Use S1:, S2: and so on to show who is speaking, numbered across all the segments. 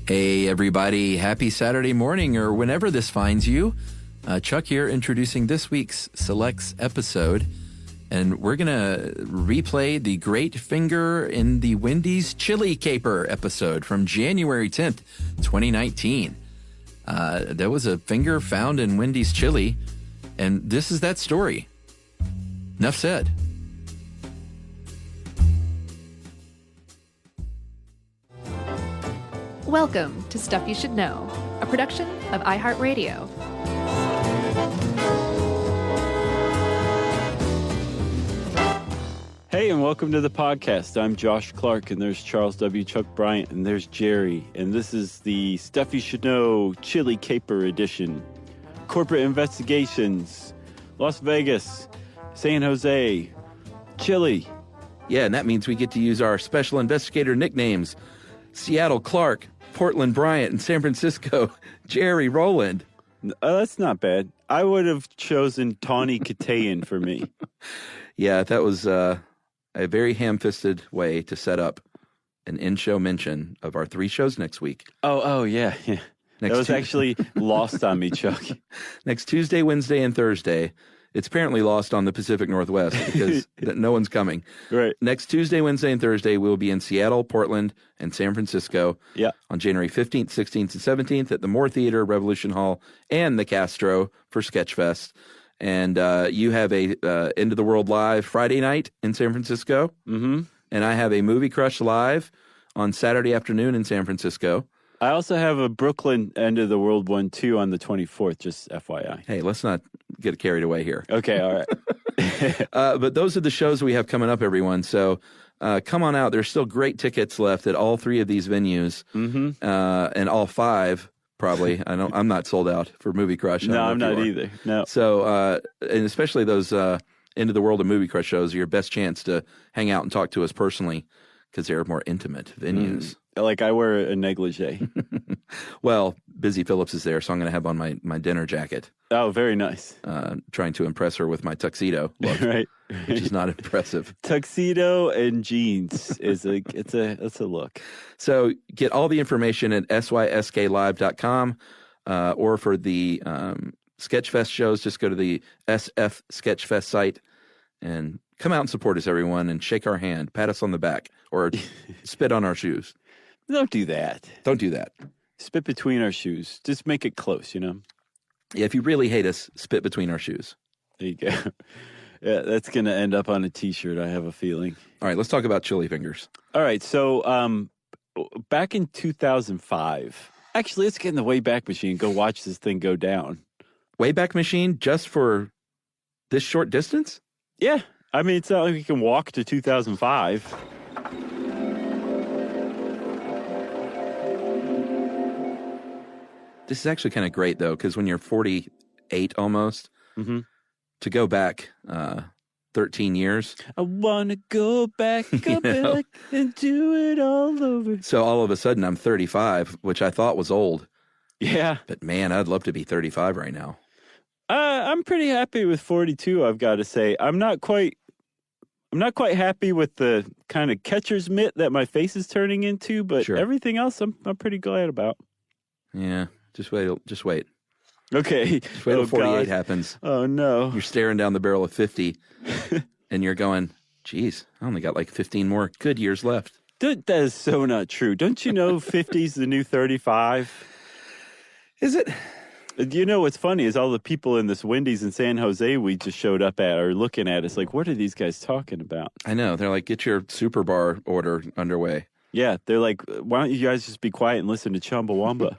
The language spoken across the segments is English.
S1: Hey, everybody. Happy Saturday morning or whenever this finds you. Chuck here introducing this week's Selects episode. And we're going to replay the Great Finger in the Wendy's Chili Caper episode from January 10th, 2019. There was a finger found in Wendy's chili, and this is that story. Enough said.
S2: Welcome to Stuff You Should Know, a production of iHeartRadio.
S3: Hey, and welcome to the podcast. I'm Josh Clark, and there's Charles W. Chuck Bryant, and there's Jerry. And this is the Stuff You Should Know Chili Caper Edition. Corporate investigations, Las Vegas, San Jose, Chili.
S1: Yeah, and that means we get to use our special investigator nicknames. Seattle Clark, Portland Bryant, and San Francisco Jerry Rowland.
S3: That's not bad. I would have chosen Tawny Katayan for me.
S1: Yeah, that was a very ham-fisted way to set up an in-show mention of our 3 shows next week.
S3: Oh, yeah. That was actually lost on me, Chuck.
S1: Next Tuesday, Wednesday, and Thursday. It's apparently lost on the Pacific Northwest because no one's coming.
S3: Right.
S1: Next Tuesday, Wednesday, and Thursday, we'll be in Seattle, Portland, and San Francisco.
S3: Yeah.
S1: On January 15th, 16th, and 17th at the Moore Theater, Revolution Hall, and the Castro for Sketchfest. And you have a End of the World Live Friday night in San Francisco.
S3: Mm-hmm.
S1: And I have a Movie Crush Live on Saturday afternoon in San Francisco.
S3: I also have a Brooklyn End of the World one, too, on the 24th, just FYI.
S1: Hey, let's not get carried away here.
S3: Okay, all right.
S1: But those are the shows we have coming up, everyone. So come on out. There's still great tickets left at all 3 of these venues, and all 5, probably. I'm not sold out for Movie Crush.
S3: No, I'm not either. No.
S1: So, and especially those End of the World and Movie Crush shows are your best chance to hang out and talk to us personally because they're more intimate venues.
S3: Like I wear a negligee.
S1: Well, Busy Phillips is there, so I'm going to have on my dinner jacket.
S3: Oh, very nice.
S1: Trying to impress her with my tuxedo look,
S3: right.
S1: which is not impressive.
S3: Tuxedo and jeans is it's a look.
S1: So get all the information at sysklive.com, or for the Sketchfest shows, just go to the SF Sketchfest site and come out and support us, everyone, and shake our hand, pat us on the back, or spit on our shoes.
S3: Don't do that.
S1: Don't do that.
S3: Spit between our shoes. Just make it close, you know?
S1: Yeah, if you really hate us, spit between our shoes.
S3: There you go. Yeah, that's going to end up on a T-shirt, I have a feeling. All
S1: right, let's talk about chili fingers.
S3: All right, so back in 2005, actually, let's get in the Wayback Machine and go watch this thing go down.
S1: Wayback Machine just for this short distance?
S3: Yeah. I mean, it's not like we can walk to 2005.
S1: This is actually kind of great, though, because when you're 48 almost, to go back 13 years.
S3: I want to go back and do it all over.
S1: So all of a sudden, I'm 35, which I thought was old.
S3: Yeah.
S1: But man, I'd love to be 35 right now.
S3: I'm pretty happy with 42, I've got to say. I'm not quite happy with the kind of catcher's mitt that my face is turning into, but everything else I'm pretty glad about.
S1: Yeah. Just wait.
S3: Okay.
S1: Just wait till 48 happens.
S3: Oh, no.
S1: You're staring down the barrel of 50, and you're going, geez, I only got like 15 more good years left.
S3: That is so not true. Don't you know 50's the new 35?
S1: Is it?
S3: You know what's funny is all the people in this Wendy's in San Jose we just showed up at are looking at us like, what are these guys talking about?
S1: I know. They're like, get your super bar order underway.
S3: Yeah, they're like, why don't you guys just be quiet and listen to Chumbawamba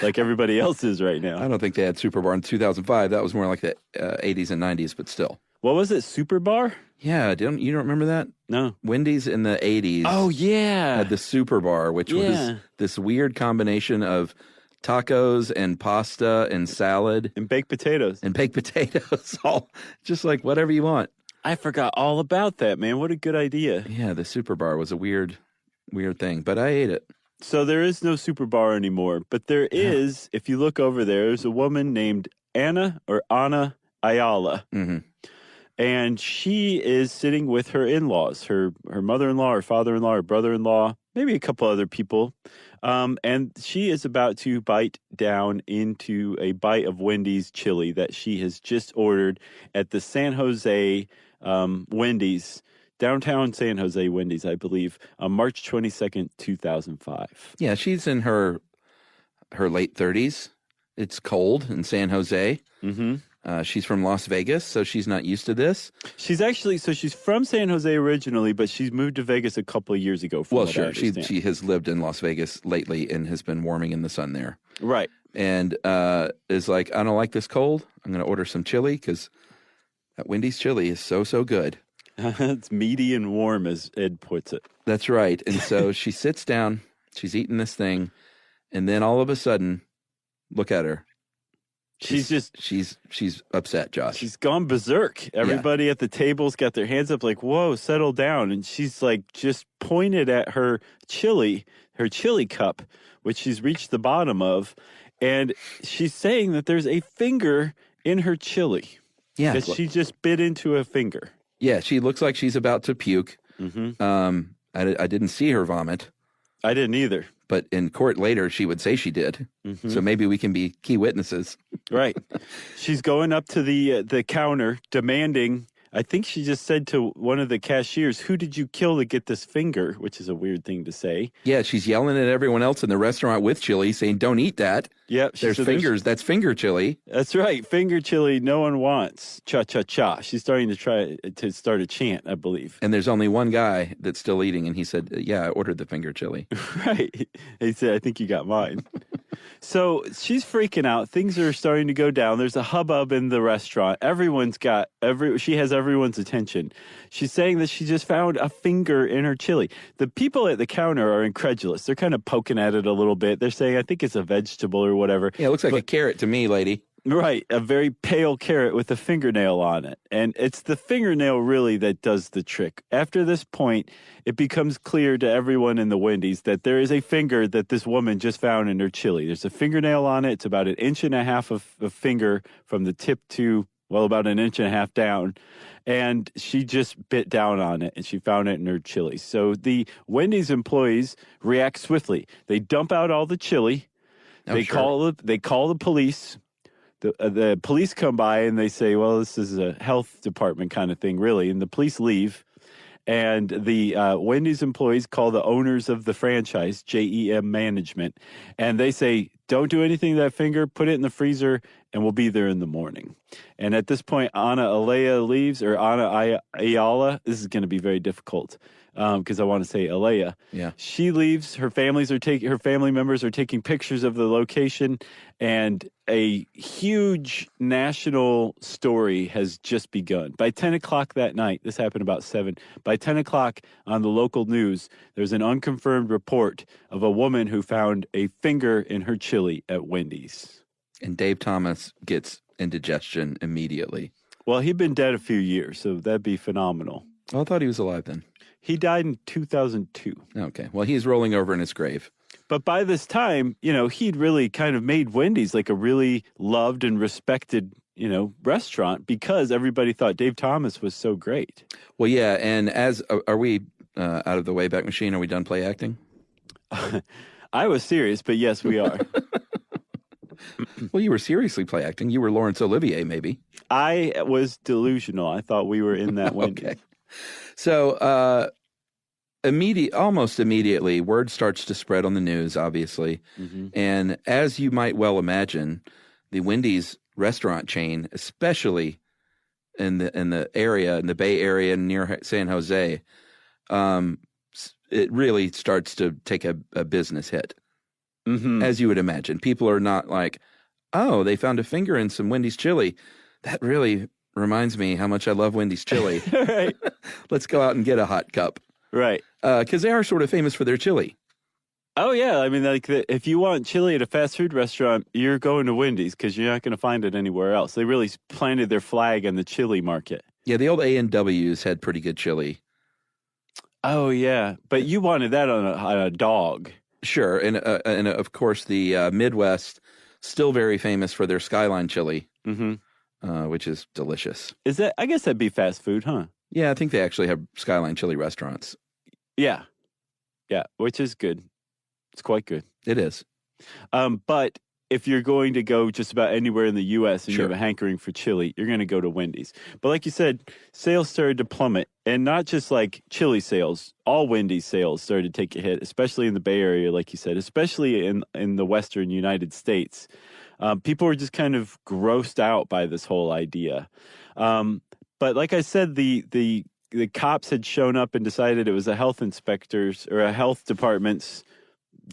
S3: like everybody else is right now?
S1: I don't think they had Super Bar in 2005. That was more like the 80s and 90s, but still.
S3: What was it, Super Bar?
S1: Yeah, you don't remember that?
S3: No.
S1: Wendy's in the 80s.
S3: Oh, yeah.
S1: Had the Super Bar, which was this weird combination of tacos and pasta and salad.
S3: And baked potatoes.
S1: All just like whatever you want.
S3: I forgot all about that, man. What a good idea.
S1: Yeah, the Super Bar was a weird thing, but I ate it.
S3: So there is no Super Bar anymore, but there is, if you look over there, there's a woman named Anna Ayala.
S1: Mm-hmm.
S3: and she is sitting with her in-laws, her mother-in-law, her father-in-law, her brother-in-law, maybe a couple other people. And she is about to bite down into a bite of Wendy's chili that she has just ordered at the San Jose Wendy's, downtown San Jose Wendy's, I believe, on March 22nd, 2005.
S1: Yeah, she's in her late 30s. It's cold in San Jose.
S3: Mm-hmm.
S1: She's from Las Vegas, so she's not used to this.
S3: She's from San Jose originally, but she's moved to Vegas a couple of years ago.
S1: Well, sure. She has lived in Las Vegas lately and has been warming in the sun there.
S3: Right.
S1: And is like, I don't like this cold. I'm going to order some chili because that Wendy's chili is so good.
S3: It's meaty and warm, as Ed puts it.
S1: That's right. And so she sits down, she's eating this thing, and then all of a sudden, look at her. She's upset, Josh.
S3: She's gone berserk. Everybody at the table's got their hands up like, whoa, settle down. And she's like just pointed at her chili cup, which she's reached the bottom of. And she's saying that there's a finger in her chili.
S1: Yeah.
S3: That she just bit into a finger.
S1: Yeah, she looks like she's about to puke.
S3: Mm-hmm.
S1: I didn't see her vomit.
S3: I didn't either.
S1: But in court later, she would say she did. Mm-hmm. So maybe we can be key witnesses.
S3: Right. She's going up to the counter demanding, I think she just said to one of the cashiers, who did you kill to get this finger? Which is a weird thing to say.
S1: Yeah, she's yelling at everyone else in the restaurant with chili, saying, don't eat that.
S3: Yep.
S1: There's fingers. That's finger chili.
S3: That's right. Finger chili no one wants. Cha-cha-cha. She's starting to try to start a chant, I believe.
S1: And there's only one guy that's still eating, and he said, yeah, I ordered the finger chili.
S3: Right. He said, I think you got mine. So she's freaking out. Things are starting to go down. There's a hubbub in the restaurant. She has everyone's attention. She's saying that she just found a finger in her chili. The people at the counter are incredulous. They're kind of poking at it a little bit. They're saying, I think it's a vegetable or whatever.
S1: Yeah, it looks like a carrot to me, lady.
S3: Right, a very pale carrot with a fingernail on it. And it's the fingernail really that does the trick. After this point, it becomes clear to everyone in the Wendy's that there is a finger that this woman just found in her chili. There's a fingernail on it. It's about 1.5 inches of a finger from the tip to, well, about 1.5 inches down. And she just bit down on it, and she found it in her chili. So the Wendy's employees react swiftly. They dump out all the chili. They call the police. The police come by and they say, well, this is a health department kind of thing, really. And the police leave. And the Wendy's employees call the owners of the franchise, JEM Management. And they say, don't do anything to that finger. Put it in the freezer and we'll be there in the morning. And at this point, Ana Alea leaves, or Ana Ayala. This is going to be very difficult because I want to say Alea.
S1: Yeah.
S3: She leaves. Her family members are taking pictures of the location, and a huge national story has just begun. By 10 o'clock that night, this happened about 7. By 10 o'clock on the local news, there's an unconfirmed report of a woman who found a finger in her chili at Wendy's.
S1: And Dave Thomas gets indigestion immediately.
S3: Well, he'd been dead a few years, so that'd be phenomenal.
S1: Oh, I thought he was alive then.
S3: He died in 2002.
S1: Okay. Well, he's rolling over in his grave.
S3: But by this time, he'd really kind of made Wendy's like a really loved and respected, restaurant because everybody thought Dave Thomas was so great.
S1: Well, yeah. And are we out of the Wayback Machine? Are we done play acting?
S3: I was serious, but yes, we are.
S1: Well, you were seriously play acting. You were Laurence Olivier, maybe.
S3: I was delusional. I thought we were in that Wendy's.
S1: Okay. So, almost immediately, word starts to spread on the news, obviously. Mm-hmm. And as you might well imagine, the Wendy's restaurant chain, especially in the area, in the Bay Area near San Jose, it really starts to take a business hit. Mm-hmm. As you would imagine. People are not like, oh, they found a finger in some Wendy's chili. That really reminds me how much I love Wendy's chili.
S3: Right.
S1: Let's go out and get a hot cup.
S3: Right.
S1: Because they are sort of famous for their chili.
S3: Oh, yeah. I mean, if you want chili at a fast food restaurant, you're going to Wendy's because you're not going to find it anywhere else. They really planted their flag on the chili market.
S1: Yeah, the old A&Ws had pretty good chili.
S3: Oh, yeah. But you wanted that on a dog.
S1: Sure, and of course the Midwest still very famous for their Skyline chili. Mm-hmm. which is delicious.
S3: Is that? I guess that'd be fast food, huh?
S1: Yeah, I think they actually have Skyline Chili restaurants.
S3: Yeah, which is good. It's quite good.
S1: It is.
S3: But if you're going to go just about anywhere in the U.S. and
S1: Sure.
S3: you have a hankering for chili, you're going to go to Wendy's. But like you said, sales started to plummet, and not just like chili sales. All Wendy's sales started to take a hit, especially in the Bay Area, like you said, especially in the Western United States. People were just kind of grossed out by this whole idea. But like I said, the cops had shown up and decided it was a health inspector's or a health department's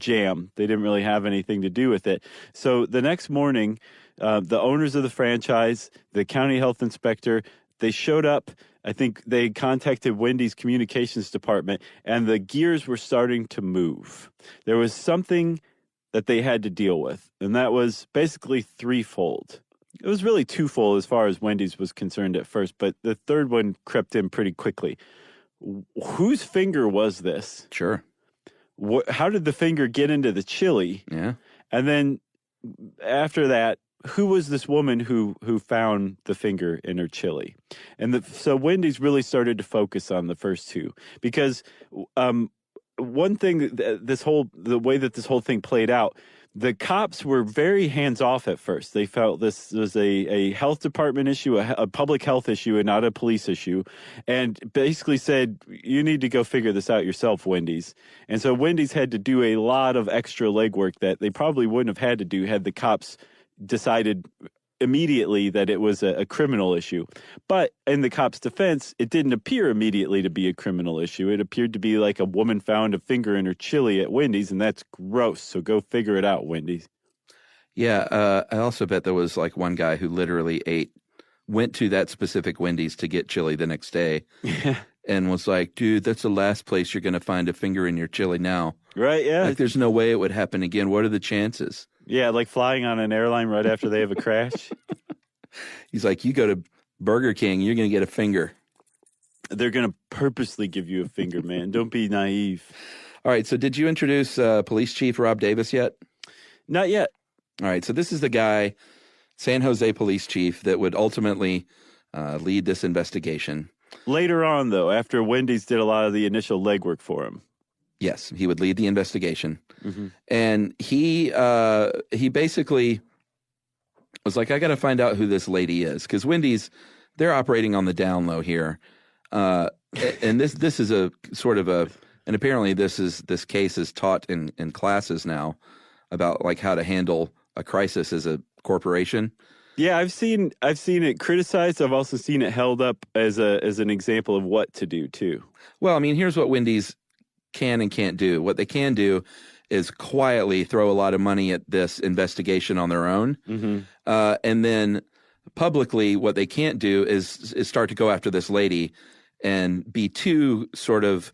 S3: jam. They didn't really have anything to do with it. So the next morning, the owners of the franchise, the county health inspector, they showed up. I think they contacted Wendy's communications department, and the gears were starting to move. There was something that they had to deal with, and that was basically threefold. It was really twofold as far as Wendy's was concerned at first, but the third one crept in pretty quickly. Whose finger was this?
S1: Sure.
S3: How did the finger get into the chili?
S1: Yeah.
S3: And then after that, who was this woman who found the finger in her chili? And so Wendy's really started to focus on the first two because one thing the way that this whole thing played out, the cops were very hands-off at first. They felt this was a health department issue, a public health issue, and not a police issue, and basically said, you need to go figure this out yourself, Wendy's. And so Wendy's had to do a lot of extra legwork that they probably wouldn't have had to do had the cops decided immediately that it was a criminal issue. But in the cops' defense, it didn't appear immediately to be a criminal issue. It appeared to be like a woman found a finger in her chili at Wendy's, and that's gross. So go figure it out, Wendy's.
S1: Yeah, I also bet there was like one guy who literally went to that specific Wendy's to get chili the next day and was like, dude, that's the last place you're going to find a finger in your chili now.
S3: Right, yeah.
S1: Like there's no way it would happen again. What are the chances?
S3: Yeah, like flying on an airline right after they have a crash.
S1: He's like, you go to Burger King, you're going to get a finger.
S3: They're going to purposely give you a finger, man. Don't be naive.
S1: All right, so did you introduce Police Chief Rob Davis yet?
S3: Not yet.
S1: All right, so this is the guy, San Jose Police Chief, that would ultimately lead this investigation.
S3: Later on, though, after Wendy's did a lot of the initial legwork for him.
S1: Yes, he would lead the investigation.
S3: Mm-hmm.
S1: And he basically was like, I got to find out who this lady is. Because Wendy's, they're operating on the down low here. And this is a sort of and apparently this case is taught in classes now about like how to handle a crisis as a corporation.
S3: Yeah, I've seen it criticized. I've also seen it held up as an example of what to do too. Well,
S1: I mean, here's what Wendy's can and can't do. What they can do is quietly throw a lot of money at this investigation on their own.
S3: Mm-hmm.
S1: And then publicly, what they can't do is start to go after this lady and be too sort of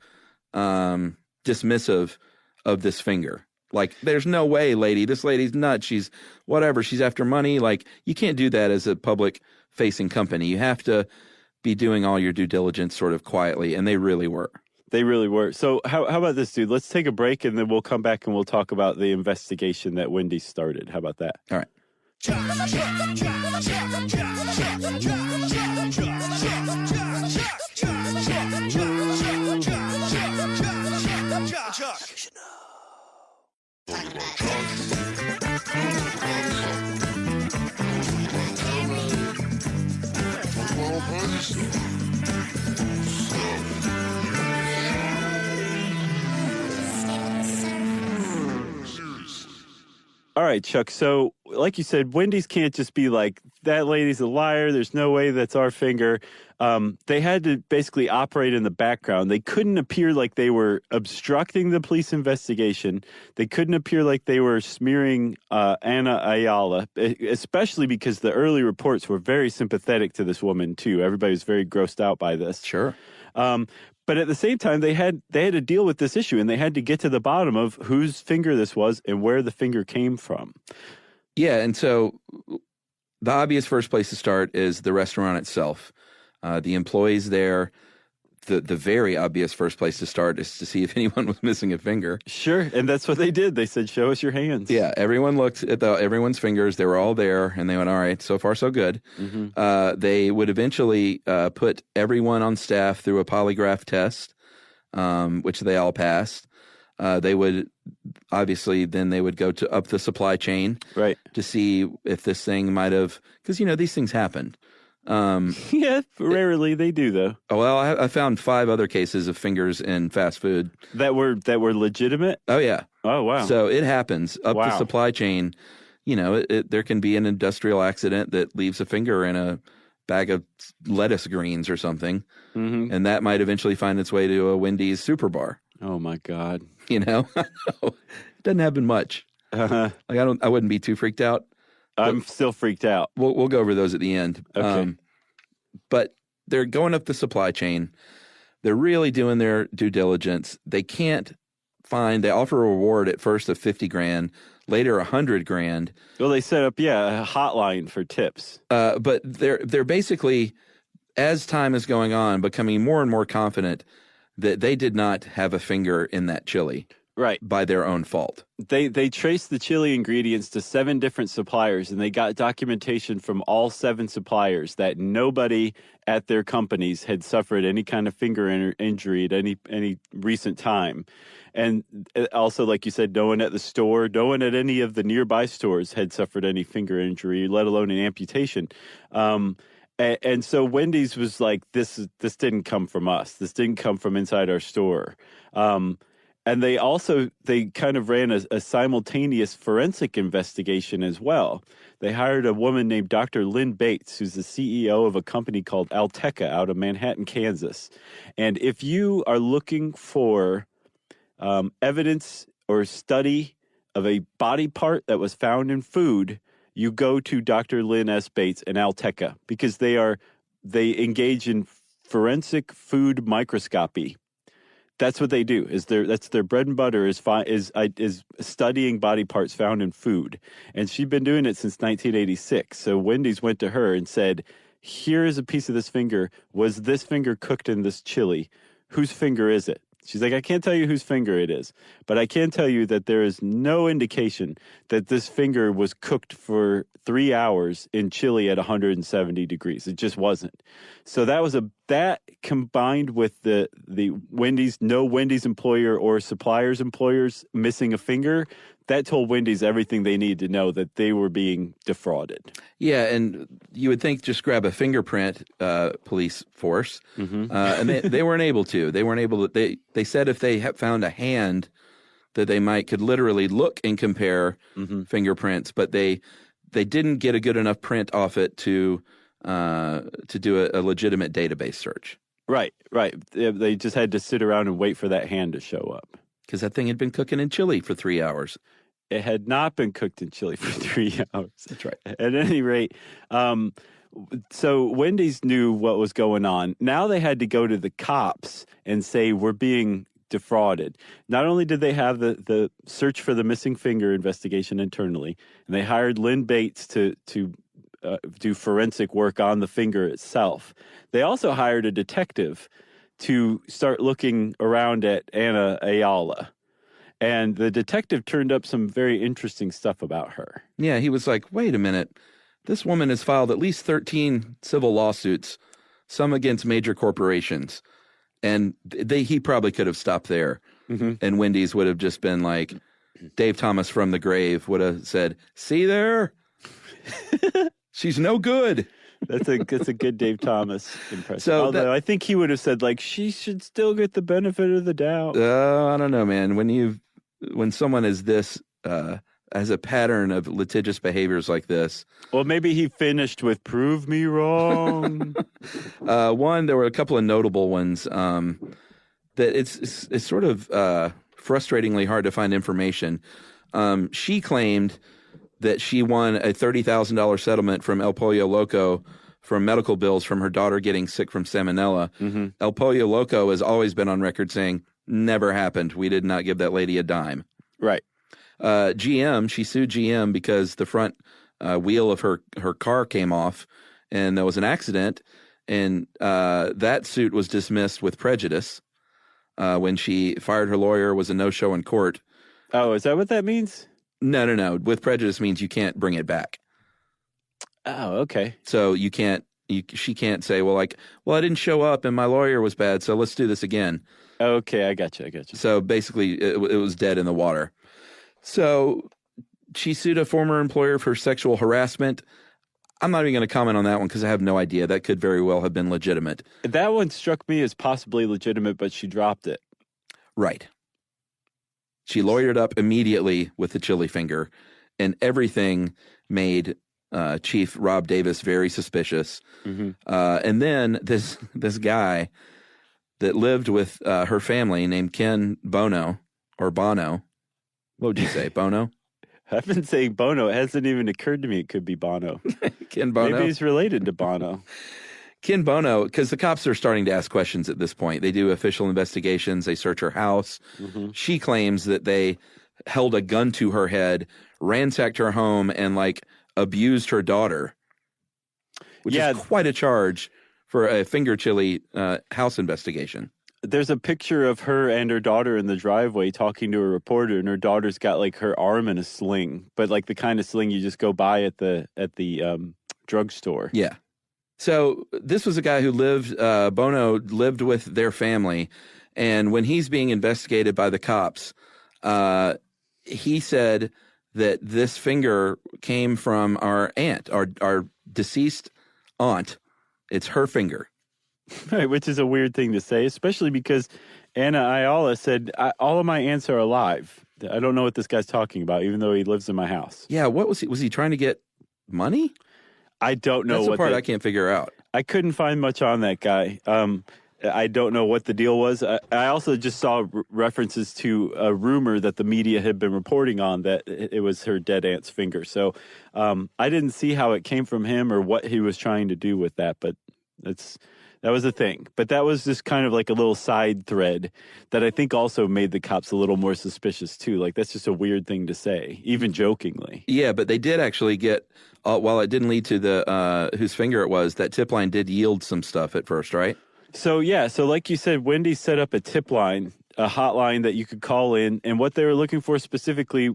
S1: dismissive of this finger. Like, there's no way, lady. This lady's nuts. She's whatever. She's after money. Like, you can't do that as a public-facing company. You have to be doing all your due diligence sort of quietly, and they really were.
S3: They really were. So how about this, dude? Let's take a break, and then we'll come back and we'll talk about the investigation that Wendy started. How about that?
S1: All right.
S3: All right, Chuck. So, like you said, Wendy's can't just be like, that lady's a liar. There's no way that's our finger. They had to basically operate in the background. They couldn't appear like they were obstructing the police investigation. They couldn't appear like they were smearing Ana Ayala, especially because the early reports were very sympathetic to this woman, too. Everybody was very grossed out by this.
S1: Sure.
S3: But at the same time, they had to deal with this issue, and they had to get to the bottom of whose finger this was and where the finger came from.
S1: Yeah, and so the obvious first place to start is the restaurant itself. The employees there the very obvious first place to start is to see if anyone was missing a finger.
S3: Sure, and that's what they did. They said, "Show us your hands."
S1: Yeah, everyone looked at everyone's fingers. They were all there, and they went, "All right, so far so good." They would eventually put everyone on staff through a polygraph test, which they all passed. They would obviously then they would go up the supply chain,
S3: right,
S1: to see if this thing might have, because these things happen.
S3: Yeah, rarely they do though.
S1: Well, I found 5 other cases of fingers in fast food
S3: that were legitimate.
S1: Oh yeah.
S3: Oh wow.
S1: So it happens up
S3: Wow.
S1: the supply chain. There can be an industrial accident that leaves a finger in a bag of lettuce greens or something, and that might eventually find its way to a Wendy's super bar.
S3: Oh my God.
S1: It doesn't happen much.
S3: Uh-huh.
S1: I wouldn't be too freaked out.
S3: I'm still freaked out.
S1: We'll go over those at the end.
S3: Okay.
S1: But they're going up the supply chain. They're really doing their due diligence. They can't find. They offer a reward at first of $50,000, later $100,000.
S3: Well, they set up a hotline for tips.
S1: But they're basically, as time is going on, becoming more and more confident that they did not have a finger in that chili.
S3: Right.
S1: By their own fault.
S3: They traced the chili ingredients to 7 different suppliers, and they got documentation from all 7 suppliers that nobody at their companies had suffered any kind of finger injury at any recent time. And also, like you said, no one at the store, no one at any of the nearby stores had suffered any finger injury, let alone an amputation. And so Wendy's was like, this didn't come from us. This didn't come from inside our store. And they kind of ran a simultaneous forensic investigation as well. They hired a woman named Dr. Lynn Bates, who's the CEO of a company called Alteca out of Manhattan, Kansas. And if you are looking for evidence or study of a body part that was found in food, you go to Dr. Lynn S. Bates and Alteca, because they engage in forensic food microscopy. That's what they do. That's their bread and butter is studying body parts found in food, and she'd been doing it since 1986. So Wendy's went to her and said, "Here is a piece of this finger. Was this finger cooked in this chili? Whose finger is it?" She's like, "I can't tell you whose finger it is, but I can tell you that there is no indication that this finger was cooked for 3 hours in chili at 170 degrees. It just wasn't." So that combined with the Wendy's employer or supplier's employers missing a finger, that told Wendy's everything they needed to know that they were being defrauded.
S1: Yeah, and you would think just grab a fingerprint police force, and they weren't able to. They weren't able to. They said if they found a hand that they could literally look and compare fingerprints, but they didn't get a good enough print off it to do a legitimate database search.
S3: Right. They just had to sit around and wait for that hand to show up.
S1: Because that thing had been cooking in chili for 3 hours.
S3: It had not been cooked in chili for 3 hours.
S1: That's right.
S3: At any rate, so Wendy's knew what was going on. Now they had to go to the cops and say, "We're being defrauded." Not only did they have the search for the missing finger investigation internally, and they hired Lynn Bates to do forensic work on the finger itself, they also hired a detective to start looking around at Anna Ayala. And the detective turned up some very interesting stuff about her.
S1: Yeah, he was like, wait a minute. This woman has filed at least 13 civil lawsuits, some against major corporations. And he probably could have stopped there. And Wendy's would have just been like, Dave Thomas from the grave would have said, "See there? She's no good."
S3: That's a good Dave Thomas impression.
S1: So
S3: although I think he would have said, like, she should still get the benefit of the doubt.
S1: I don't know, man. When someone is this has a pattern of litigious behaviors like this.
S3: Well, maybe he finished with "prove me wrong."
S1: There were a couple of notable ones that it's sort of frustratingly hard to find information. She claimed that she won a $30,000 settlement from El Pollo Loco for medical bills from her daughter getting sick from salmonella. El Pollo Loco has always been on record saying, "Never happened. We did not give that lady a dime."
S3: Right.
S1: She sued GM because the front wheel of her car came off and there was an accident. And that suit was dismissed with prejudice when she fired her lawyer, was a no-show in court.
S3: Oh, is that what that means?
S1: No. With prejudice means you can't bring it back.
S3: Oh, okay.
S1: So she can't say, well, I didn't show up and my lawyer was bad, so let's do this again.
S3: Okay, I got you.
S1: So basically, it was dead in the water. So she sued a former employer for sexual harassment. I'm not even going to comment on that one because I have no idea. That could very well have been legitimate.
S3: That one struck me as possibly legitimate, but she dropped it.
S1: Right. She lawyered up immediately with the chili finger, and everything made Chief Rob Davis very suspicious.
S3: Mm-hmm.
S1: And then this guy that lived with her family named Ken Bono, or Bono. What would you say, Bono?
S3: I've been saying Bono. It hasn't even occurred to me it could be Bono.
S1: Ken Bono?
S3: Maybe he's related to Bono.
S1: Ken Bono, because the cops are starting to ask questions at this point. They do official investigations. They search her house. Mm-hmm. She claims that they held a gun to her head, ransacked her home, and abused her daughter, which is quite a charge for a finger chili house investigation.
S3: There's a picture of her and her daughter in the driveway talking to a reporter, and her daughter's got her arm in a sling, but the kind of sling you just go buy at the drugstore.
S1: Yeah. So this was a guy who Bono lived with their family, and when he's being investigated by the cops, he said that this finger came from our aunt, our deceased aunt. It's her finger.
S3: Right, which is a weird thing to say, especially because Anna Ayala said, all of my aunts are alive. I don't know what this guy's talking about, even though he lives in my house.
S1: Yeah, what was he? Was he trying to get money?
S3: I don't know.
S1: That's the part I can't figure out.
S3: I couldn't find much on that guy. I don't know what the deal was. I also just saw references to a rumor that the media had been reporting on that it was her dead aunt's finger. So I didn't see how it came from him or what he was trying to do with that, but that was a thing. But that was just kind of like a little side thread that I think also made the cops a little more suspicious too. That's just a weird thing to say, even jokingly.
S1: Yeah, but they did actually get, while it didn't lead to the whose finger it was, that tip line did yield some stuff at first, right?
S3: So like you said, Wendy set up a tip line, a hotline that you could call in, and what they were looking for specifically,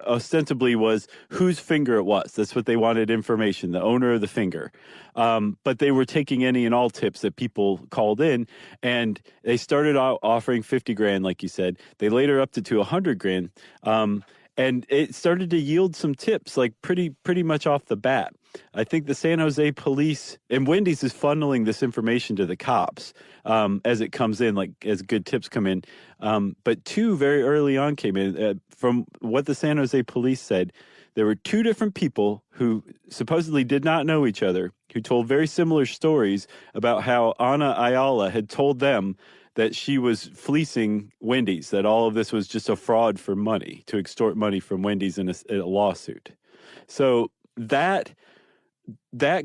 S3: ostensibly, was whose finger it was. That's what they wanted information, the owner of the finger. But they were taking any and all tips that people called in, and they started out offering $50,000, like you said. They later upped it to $100,000, and it started to yield some tips, pretty much off the bat. I think the San Jose police, and Wendy's is funneling this information to the cops as it comes in, as good tips come in. But two very early on came in. From what the San Jose police said, there were two different people who supposedly did not know each other, who told very similar stories about how Ana Ayala had told them that she was fleecing Wendy's, that all of this was just a fraud for money, to extort money from Wendy's in a lawsuit. So that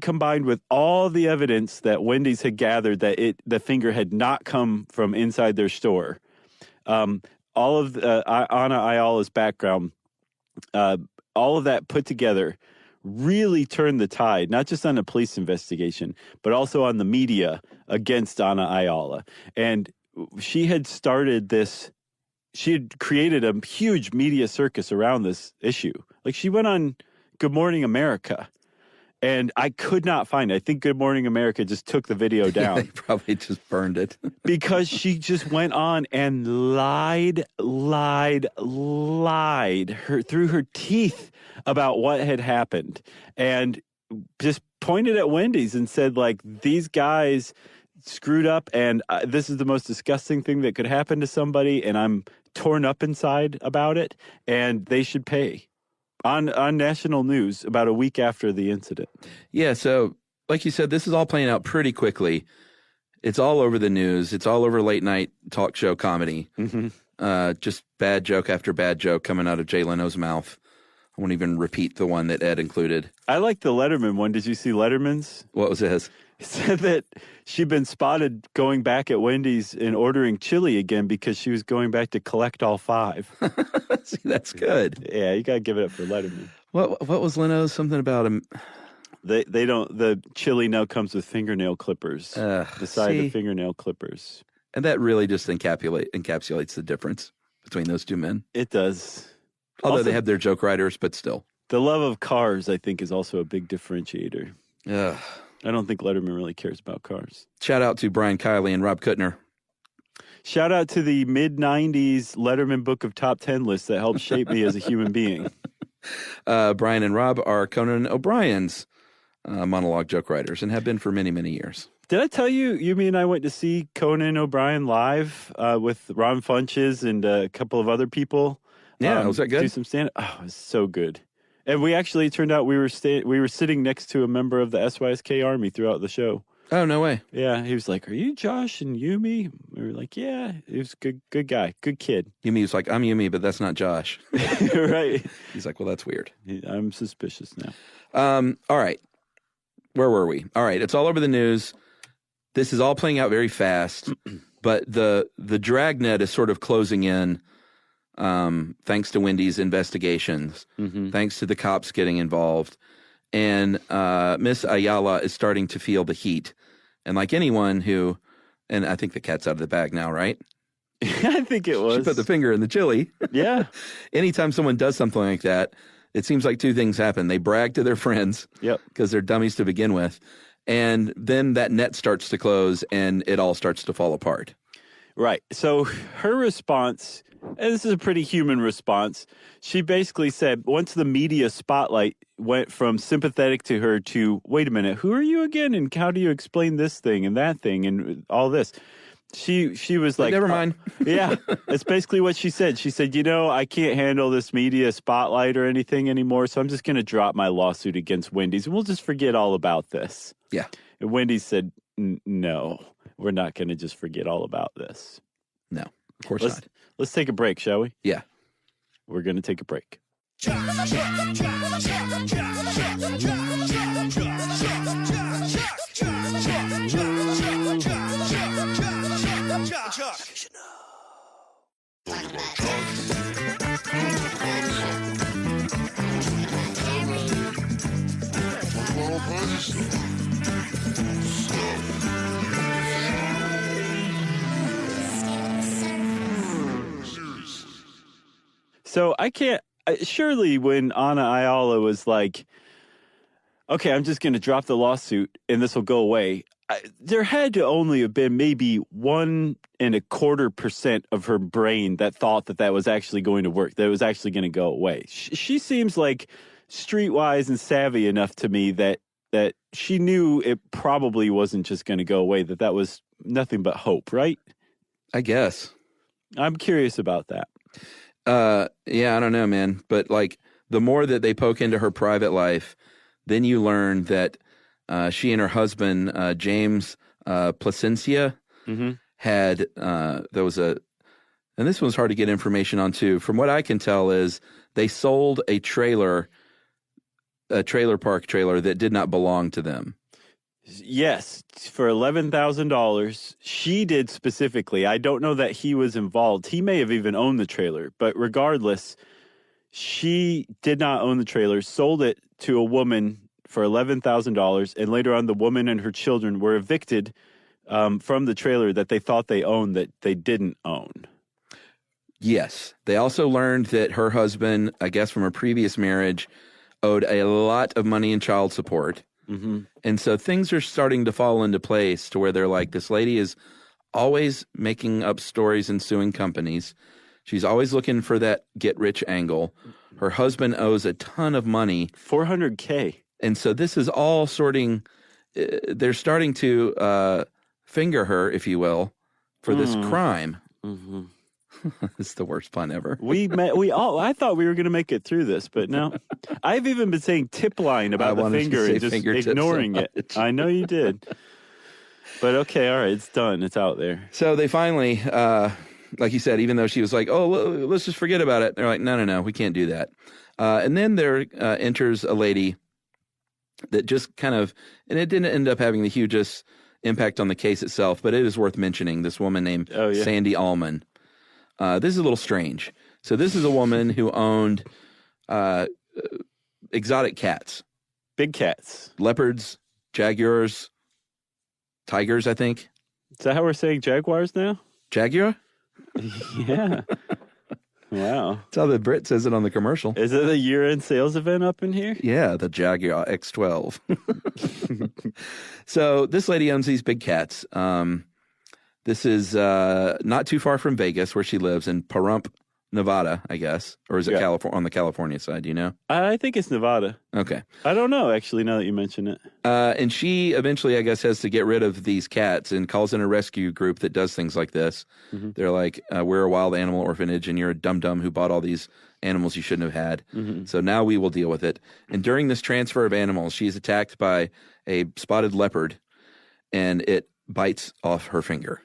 S3: combined with all the evidence that Wendy's had gathered that the finger had not come from inside their store, all of Ana Ayala's background, all of that put together really turned the tide, not just on the police investigation, but also on the media against Ana Ayala. And she had created a huge media circus around this issue. She went on Good Morning America, and I could not find it. I think Good Morning America just took the video down.
S1: They probably just burned it.
S3: Because she just went on and lied through her teeth about what had happened, and just pointed at Wendy's and said, these guys screwed up, and this is the most disgusting thing that could happen to somebody, and I'm torn up inside about it, and they should pay. On national news about a week after the incident. Yeah,
S1: so like you said, this is all playing out pretty quickly. It's all over the news. It's all over late night talk show comedy. Mm-hmm. Just bad joke after bad joke coming out of Jay Leno's mouth. I won't even repeat the one that Ed included.
S3: I like the Letterman one. Did you see Letterman's?
S1: What was his?
S3: He said that she'd been spotted going back at Wendy's and ordering chili again because she was going back to collect all 5.
S1: See, that's good.
S3: Yeah, you got to give it up for Letterman.
S1: What was Leno's? Something about him.
S3: They don't. The chili now comes with fingernail clippers. The side of fingernail clippers.
S1: And that really just encapsulates the difference between those two men.
S3: It does.
S1: Although
S3: Also,
S1: they have their joke writers, but still.
S3: The love of cars, I think, is also a big differentiator.
S1: Ugh.
S3: I don't think Letterman really cares about cars.
S1: Shout out to Brian Kiley and Rob Kuttner.
S3: Shout out to the mid-'90s Letterman Book of Top 10 list that helped shape me as a human being.
S1: Brian and Rob are Conan O'Brien's monologue joke writers and have been for many, many years.
S3: Did I tell you, Yumi and I went to see Conan O'Brien live with Ron Funches and a couple of other people?
S1: Yeah, was that good?
S3: Do some stand-up. Oh, it was so good. And we actually, turned out we were sitting next to a member of the SYSK Army throughout the show.
S1: Oh, no way.
S3: Yeah, he was like, "Are you Josh and Yumi?" We were like, "Yeah." He was a good guy, good kid.
S1: Yumi was like, "I'm Yumi, but that's not Josh."
S3: Right.
S1: He's like, "Well, that's weird."
S3: I'm suspicious now.
S1: All right. Where were we? All right. It's all over the news. This is all playing out very fast, but the dragnet is sort of closing in thanks to Wendy's investigations, thanks to the cops getting involved. And Miss Ayala is starting to feel the heat. And like anyone who, and I think the cat's out of the bag now, right?
S3: I think it was.
S1: She put the finger in the chili.
S3: Yeah.
S1: Anytime someone does something like that, it seems like two things happen. They brag to their friends because they're dummies to begin with. And then that net starts to close and it all starts to fall apart.
S3: Right. So her response, and this is a pretty human response, she basically said once the media spotlight went from sympathetic to her to, wait a minute, who are you again? And how do you explain this thing and that thing and all this? She was like,
S1: never mind.
S3: Yeah, that's basically what she said. She said, I can't handle this media spotlight or anything anymore, so I'm just going to drop my lawsuit against Wendy's and we'll just forget all about this.
S1: Yeah.
S3: And Wendy's said, no, we're not going to just forget all about this.
S1: No, of course not.
S3: Let's take a break, shall we?
S1: Yeah.
S3: We're going to take a break. So I can't, surely when Ana Ayala was like, okay, I'm just going to drop the lawsuit and this will go away, there had to only have been maybe 1.25% of her brain that thought that was actually going to work, that it was actually going to go away. She seems like streetwise and savvy enough to me that she knew it probably wasn't just going to go away, that was nothing but hope, right?
S1: I guess.
S3: I'm curious about that.
S1: Yeah, I don't know, man. But like the more that they poke into her private life, then you learn that she and her husband, James Placencia, had, there was and this one's hard to get information on too. From what I can tell is they sold a trailer park trailer that did not belong to them.
S3: Yes, for $11,000. She did specifically. I don't know that he was involved. He may have even owned the trailer, but regardless, she did not own the trailer, sold it to a woman for $11,000, and later on the woman and her children were evicted from the trailer that they thought they owned that they didn't own.
S1: Yes. They also learned that her husband, I guess from a previous marriage, owed a lot of money in child support. And so things are starting to fall into place to where they're like, this lady is always making up stories and suing companies. She's always looking for that get-rich angle. Her husband owes a ton of money.
S3: $400K.
S1: And so this is all they're starting to finger her, if you will, for this crime. It's the worst pun ever.
S3: I thought we were going to make it through this, but no. I've even been saying tip line about the finger and just ignoring it. I know you did. But okay, all right, it's done. It's out there.
S1: So they finally, like you said, even though she was like, oh, let's just forget about it. They're like, no, we can't do that. And then there enters a lady that just kind of, and it didn't end up having the hugest impact on the case itself, but it is worth mentioning, this woman named Sandy Allman. This is a little strange. So this is a woman who owned exotic cats.
S3: Big cats.
S1: Leopards, jaguars, tigers, I think.
S3: Is that how we're saying jaguars now?
S1: Jaguar?
S3: Yeah. Wow.
S1: That's how the Brit says it on the commercial.
S3: Is it a year-end sales event up in here?
S1: Yeah, the Jaguar X12. So this lady owns these big cats. This is not too far from Vegas, where she lives, in Pahrump, Nevada, I guess. Or is it on the California side, do you know?
S3: I think it's Nevada.
S1: Okay.
S3: I don't know, actually, now that you mention it.
S1: And she eventually, I guess, has to get rid of these cats and calls in a rescue group that does things like this. Mm-hmm. They're like, we're a wild animal orphanage, and you're a dum-dum who bought all these animals you shouldn't have had. Mm-hmm. So now we will deal with it. And during this transfer of animals, she's attacked by a spotted leopard, and it bites off her finger.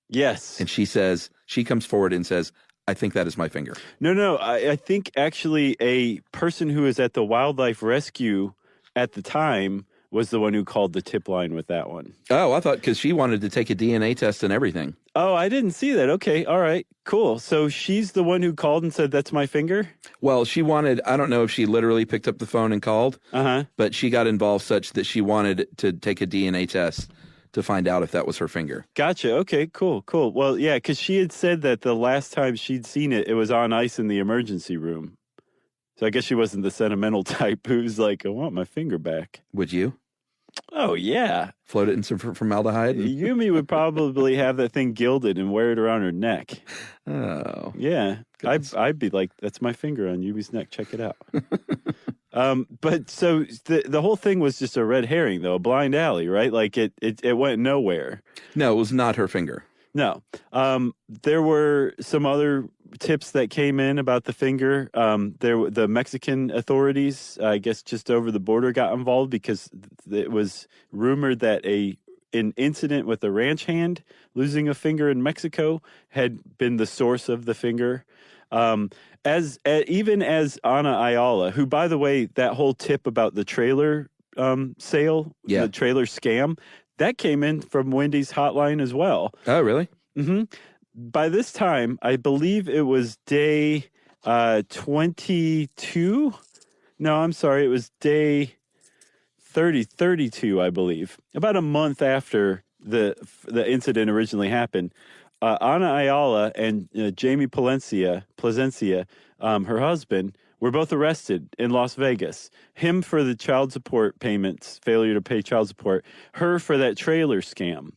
S3: Yes.
S1: And she comes forward and says, I think that is my finger.
S3: No. I think actually a person who was at the wildlife rescue at the time was the one who called the tip line with that one.
S1: Oh, I thought because she wanted to take a DNA test and everything.
S3: Oh, I didn't see that. Okay. All right. Cool. So she's the one who called and said, that's my finger?
S1: Well, I don't know if she literally picked up the phone and called, but she got involved such that she wanted to take a DNA test to find out if that was her finger.
S3: Gotcha. Okay, cool. Well, yeah, because she had said that the last time she'd seen it, it was on ice in the emergency room. So I guess she wasn't the sentimental type who's like, I want my finger back.
S1: Would you?
S3: Oh, yeah.
S1: Float it in some formaldehyde?
S3: Yumi would probably have that thing gilded and wear it around her neck.
S1: Oh.
S3: Yeah. I'd be like, that's my finger on Yumi's neck. Check it out. But so the whole thing was just a red herring, though, a blind alley, right? Like it went nowhere.
S1: No, it was not her finger.
S3: No. There were some other tips that came in about the finger. The Mexican authorities, I guess, just over the border got involved because it was rumored that an incident with a ranch hand losing a finger in Mexico had been the source of the finger. Even as Ana Ayala, who, by the way, that whole tip about the trailer sale, the trailer scam, that came in from Wendy's hotline as well.
S1: Oh, really?
S3: Mm-hmm. By this time, I believe it was day 22. No, I'm sorry. It was day 32, I believe. About a month after the incident originally happened. Ana Ayala and Jamie Plasencia, her husband, were both arrested in Las Vegas. Him for the child support payments, failure to pay child support. Her for that trailer scam.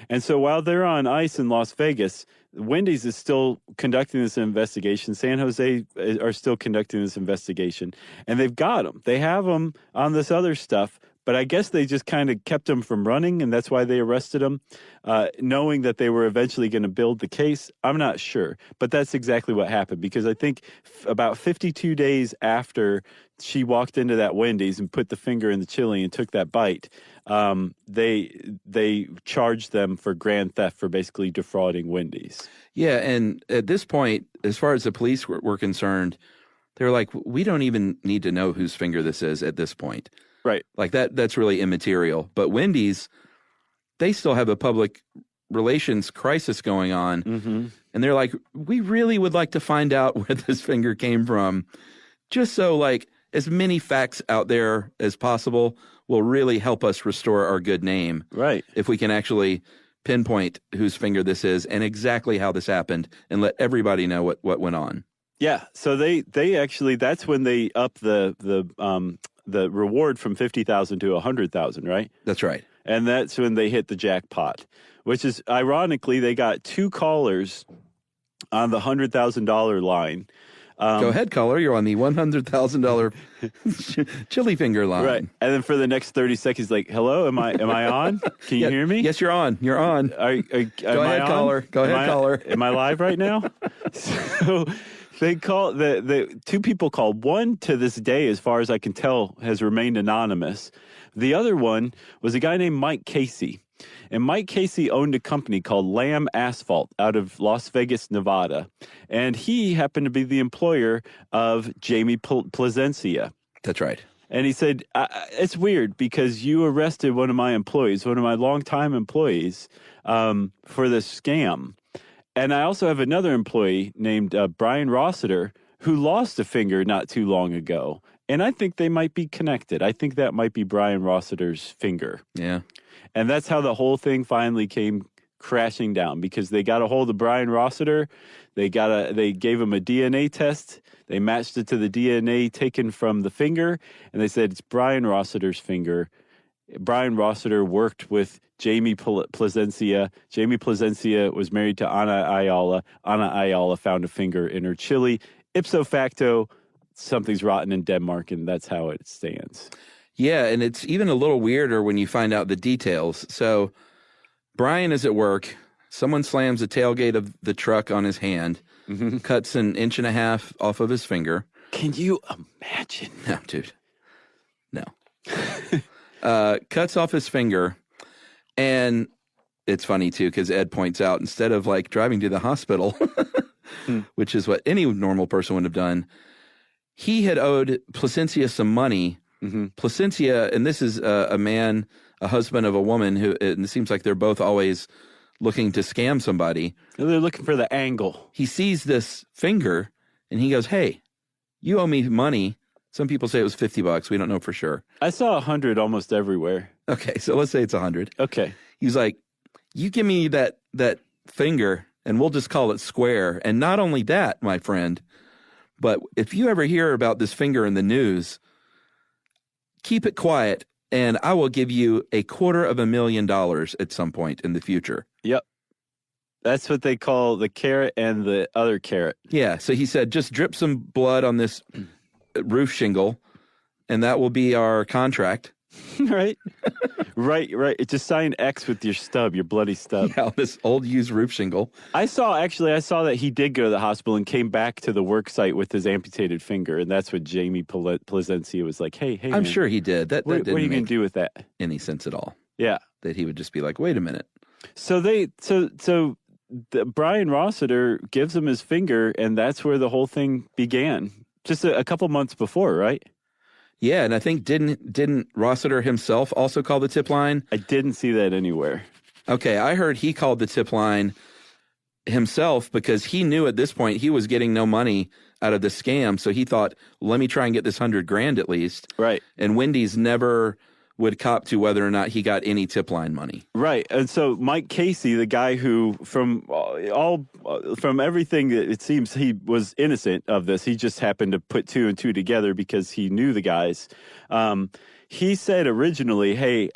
S3: And so while they're on ice in Las Vegas, Wendy's is still conducting this investigation. San Jose are still conducting this investigation. And they've got them. They have them on this other stuff. But I guess they just kind of kept him from running, and that's why they arrested him, knowing that they were eventually going to build the case. I'm not sure, but that's exactly what happened, because I think about 52 days after she walked into that Wendy's and put the finger in the chili and took that bite, they charged them for grand theft for basically defrauding Wendy's.
S1: Yeah, and at this point, as far as the police were concerned, they're like, we don't even need to know whose finger this is at this point.
S3: Right.
S1: Like that's really immaterial. But Wendy's, they still have a public relations crisis going on. Mm-hmm. And they're like, we really would like to find out where this finger came from. Just so like as many facts out there as possible will really help us restore our good name.
S3: Right.
S1: If we can actually pinpoint whose finger this is and exactly how this happened and let everybody know what went on.
S3: Yeah. So they actually, that's when they up the reward from $50,000 to $100,000, right?
S1: That's right.
S3: And that's when they hit the jackpot, which is ironically, they got two callers on the $100,000 line.
S1: Go ahead, caller. You're on the $100,000 chili finger line.
S3: Right. And then for the next 30 seconds, like, hello, am I on? Can you hear me?
S1: Yes, you're on. You're on.
S3: Go
S1: ahead, caller. Go ahead, caller.
S3: Am I live right now? So they call the two people called. One to this day, as far as I can tell, has remained anonymous. The other one was a guy named Mike Casey. And Mike Casey owned a company called Lamb Asphalt out of Las Vegas, Nevada. And he happened to be the employer of Jamie Plasencia.
S1: That's right.
S3: And he said, it's weird because you arrested one of my employees, one of my longtime employees, for this scam. And I also have another employee named Brian Rossiter who lost a finger not too long ago. And I think they might be connected. I think that might be Brian Rossiter's finger.
S1: Yeah.
S3: And that's how the whole thing finally came crashing down, because they got a hold of Brian Rossiter. They gave him a DNA test. They matched it to the DNA taken from the finger, and they said it's Brian Rossiter's finger. Brian Rossiter worked with Jamie Plasencia. Jamie Plasencia was married to Ana Ayala. Ana Ayala found a finger in her chili. Ipso facto, something's rotten in Denmark, and that's how it stands.
S1: Yeah, and it's even a little weirder when you find out the details. So Brian is at work. Someone slams the tailgate of the truck on his hand, cuts an 1.5 inches off of his finger.
S3: Can you imagine?
S1: No, dude. No. Cuts off his finger. And it's funny, too, because Ed points out, instead of like driving to the hospital, which is what any normal person would have done, he had owed Plasencia some money. Plasencia, and this is a man, a husband of a woman who, and it seems like they're both always looking to scam somebody.
S3: They're looking for the angle.
S1: He sees this finger and he goes, "Hey, you owe me money." Some people say it was $50. We don't know for sure.
S3: I saw 100 almost everywhere.
S1: Okay, so let's say it's 100.
S3: Okay.
S1: He's like, "You give me that finger and we'll just call it square. And not only that, my friend, but if you ever hear about this finger in the news, keep it quiet, and I will give you $250,000 at some point in the future."
S3: Yep. That's what they call the carrot and the other carrot.
S1: Yeah. So he said, just drip some blood on this roof shingle, and that will be our contract.
S3: Right. Right. It's just sign X with your stub, your bloody stub.
S1: Yeah, this old used roof shingle.
S3: I saw that he did go to the hospital and came back to the work site with his amputated finger, and that's what Jamie Plasencia was like, hey,
S1: I'm
S3: man,
S1: sure he did. That
S3: what are you going to do with that?
S1: Any sense at all?
S3: Yeah.
S1: That he would just be like, wait a minute.
S3: So Brian Rossiter gives him his finger, and that's where the whole thing began. Just a couple months before, right?
S1: Yeah, and I think didn't Rossiter himself also call the tip line?
S3: I didn't see that anywhere.
S1: Okay, I heard he called the tip line himself because he knew at this point he was getting no money out of the scam, so he thought, let me try and get this $100,000 at least.
S3: Right.
S1: And Wendy's never would cop to whether or not he got any tip line money.
S3: Right. And so Mike Casey, the guy who from everything that it seems he was innocent of this, he just happened to put two and two together because he knew the guys. He said originally, hey,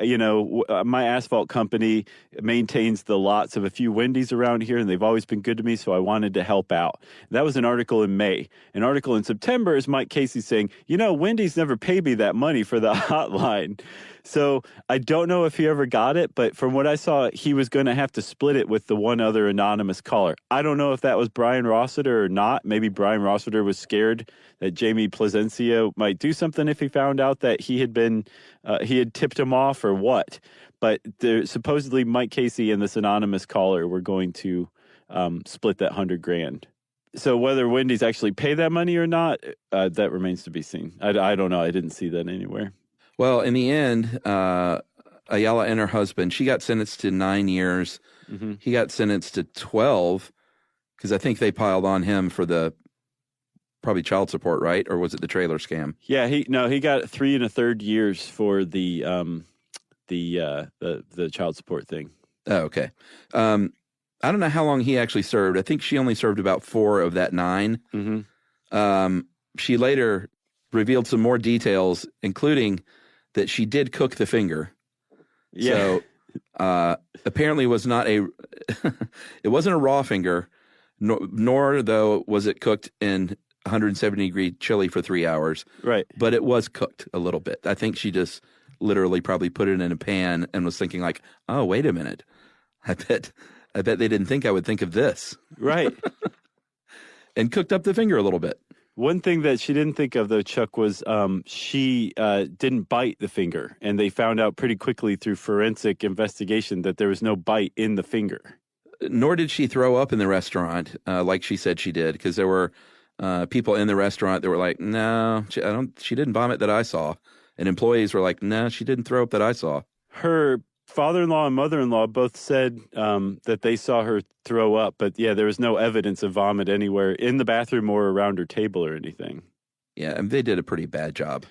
S3: my asphalt company maintains the lots of a few Wendy's around here, and they've always been good to me, so I wanted to help out. That was an article in May. An article in September is Mike Casey saying, Wendy's never paid me that money for the hotline. So I don't know if he ever got it, but from what I saw, he was going to have to split it with the one other anonymous caller. I don't know if that was Brian Rossiter or not. Maybe Brian Rossiter was scared that Jamie Plasencia might do something if he found out that he had tipped him off or what. But supposedly Mike Casey and this anonymous caller were going to split that $100,000. So whether Wendy's actually pay that money or not, that remains to be seen. I don't know. I didn't see that anywhere.
S1: Well, in the end, Ayala and her husband, she got sentenced to 9 years. Mm-hmm. He got sentenced to 12 because I think they piled on him for the probably child support, right? Or was it the trailer scam?
S3: Yeah, he got 3 1/3 years for the child support thing.
S1: Oh, okay. I don't know how long he actually served. I think she only served about 4 of that 9. Mm-hmm. She later revealed some more details, including that she did cook the finger.
S3: Yeah.
S1: So apparently it was not it wasn't a raw finger, nor though was it cooked in 170-degree chili for 3 hours.
S3: Right.
S1: But it was cooked a little bit. I think she just literally probably put it in a pan and was thinking like, oh, wait a minute. I bet they didn't think I would think of this.
S3: Right.
S1: And cooked up the finger a little bit.
S3: One thing that she didn't think of, though, Chuck, was she didn't bite the finger. And they found out pretty quickly through forensic investigation that there was no bite in the finger.
S1: Nor did she throw up in the restaurant like she said she did, because there were people in the restaurant that were like, no, she didn't vomit that I saw. And employees were like, no, she didn't throw up that I saw.
S3: Her father-in-law and mother-in-law both said that they saw her throw up, but yeah, there was no evidence of vomit anywhere in the bathroom or around her table or anything.
S1: Yeah, and they did a pretty bad job.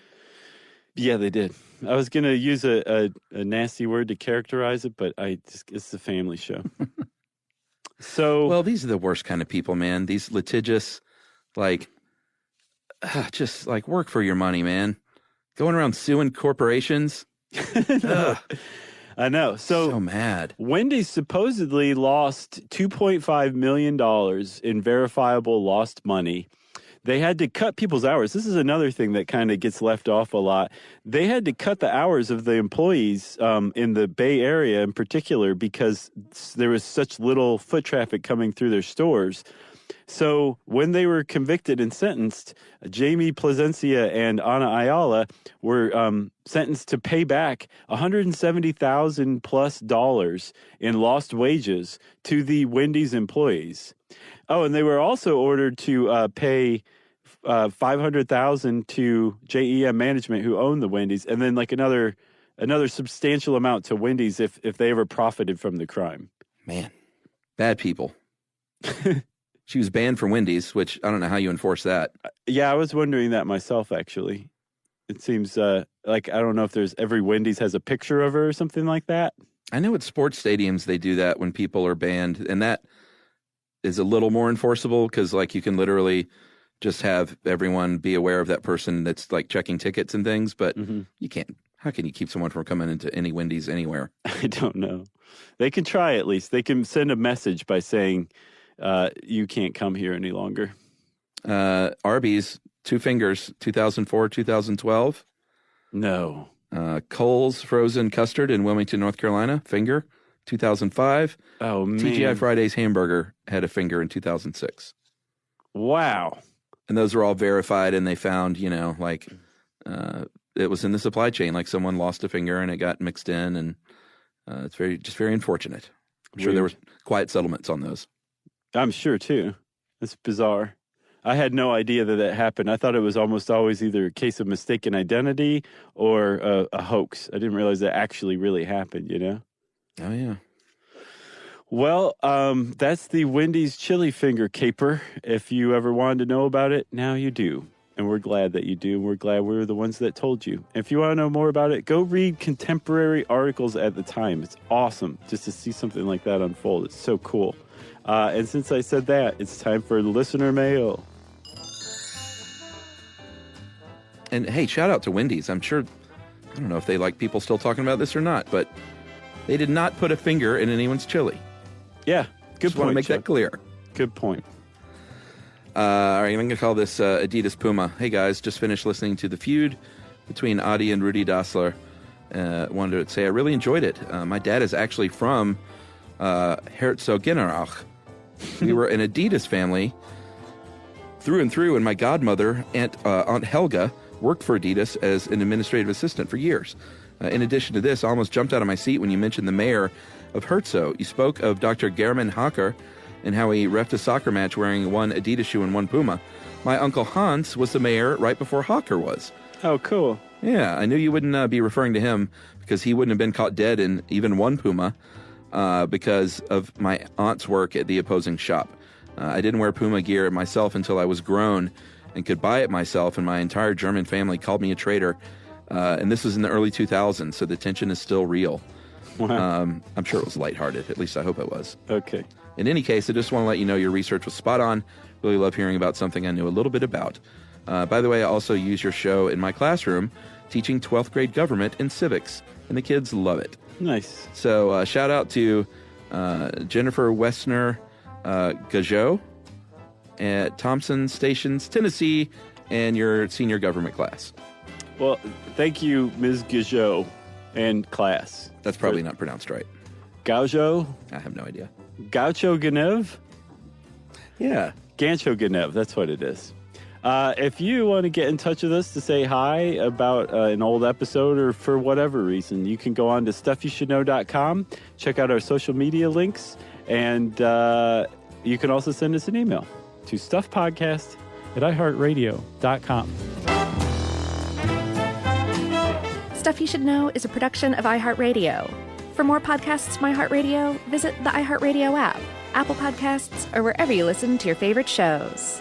S3: Yeah, they did. I was going to use a nasty word to characterize it, but it's a family show. So,
S1: well, these are the worst kind of people, man. These litigious, like, just like work for your money, man. Going around suing corporations.
S3: I know.
S1: So mad.
S3: Wendy supposedly lost $2.5 million in verifiable lost money. They had to cut people's hours. This is another thing that kind of gets left off a lot. They had to cut the hours of the employees in the Bay Area in particular because there was such little foot traffic coming through their stores. So when they were convicted and sentenced, Jamie Plasencia and Ana Ayala were sentenced to pay back $170,000 plus in lost wages to the Wendy's employees. Oh, and they were also ordered to pay $500,000 to JEM Management, who owned the Wendy's, and then like another substantial amount to Wendy's if they ever profited from the crime.
S1: Man, bad people. She was banned from Wendy's, which I don't know how you enforce that.
S3: Yeah, I was wondering that myself, actually. It seems like I don't know if there's every Wendy's has a picture of her or something like that.
S1: I know at sports stadiums they do that when people are banned, and that is a little more enforceable because like you can literally just have everyone be aware of that person that's like checking tickets and things, but you can't. How can you keep someone from coming into any Wendy's anywhere?
S3: I don't know. They can try at least. They can send a message by saying, you can't come here any longer.
S1: Arby's, Two Fingers, 2004, 2012.
S3: No.
S1: Kohl's Frozen Custard in Wilmington, North Carolina, finger, 2005.
S3: Oh, man.
S1: TGI Fridays Hamburger had a finger in 2006.
S3: Wow.
S1: And those were all verified, and they found, like it was in the supply chain, like someone lost a finger and it got mixed in, and it's very unfortunate. I'm sure there were quiet settlements on those.
S3: I'm sure, too. That's bizarre. I had no idea that happened. I thought it was almost always either a case of mistaken identity or a hoax. I didn't realize that actually really happened,
S1: Oh, yeah.
S3: Well, that's the Wendy's chili finger caper. If you ever wanted to know about it, now you do. And we're glad that you do. And we're glad we were the ones that told you. If you want to know more about it, go read contemporary articles at the time. It's awesome just to see something like that unfold. It's so cool. And since I said that, it's time for listener mail.
S1: And hey, shout out to Wendy's. I'm sure, I don't know if they like people still talking about this or not, but they did not put a finger in anyone's chili.
S3: Yeah, good
S1: Just
S3: point.
S1: want to make that clear.
S3: Good point.
S1: All right, I'm going to call this Adidas Puma. Hey guys, just finished listening to the feud between Adi and Rudi Dassler. Wanted to say I really enjoyed it. My dad is actually from Herzogenaurach. We were an Adidas family through and through, and my godmother, Aunt Helga, worked for Adidas as an administrative assistant for years. In addition to this, I almost jumped out of my seat when you mentioned the mayor of Herzo. You spoke of Dr. German Hacker and how he reffed a soccer match wearing one Adidas shoe and one Puma. My uncle Hans was the mayor right before Hacker was.
S3: Oh, cool.
S1: Yeah, I knew you wouldn't be referring to him because he wouldn't have been caught dead in even one Puma because of my aunt's work at the opposing shop. I didn't wear Puma gear myself until I was grown and could buy it myself, and my entire German family called me a traitor. And this was in the early 2000s, so the tension is still real.
S3: Wow.
S1: I'm sure it was lighthearted. At least I hope it was.
S3: Okay.
S1: In any case, I just want to let you know your research was spot on. Really love hearing about something I knew a little bit about. By the way, I also use your show in my classroom teaching 12th grade government and civics, and the kids love it.
S3: Nice.
S1: So shout out to Jennifer Wessner Gageau at Thompson Stations, Tennessee, and your senior government class.
S3: Well, thank you, Ms. Gageau and class.
S1: That's probably not pronounced right.
S3: Gaucho?
S1: I have no idea.
S3: Gaucho Genev?
S1: Yeah.
S3: Gancho Genev, that's what it is. If you want to get in touch with us to say hi about an old episode or for whatever reason, you can go on to stuffyoushouldknow.com, check out our social media links, and you can also send us an email to stuffpodcast@iheartradio.com.
S2: Stuff You Should Know is a production of iHeartRadio. For more podcasts from iHeartRadio, visit the iHeartRadio app, Apple Podcasts, or wherever you listen to your favorite shows.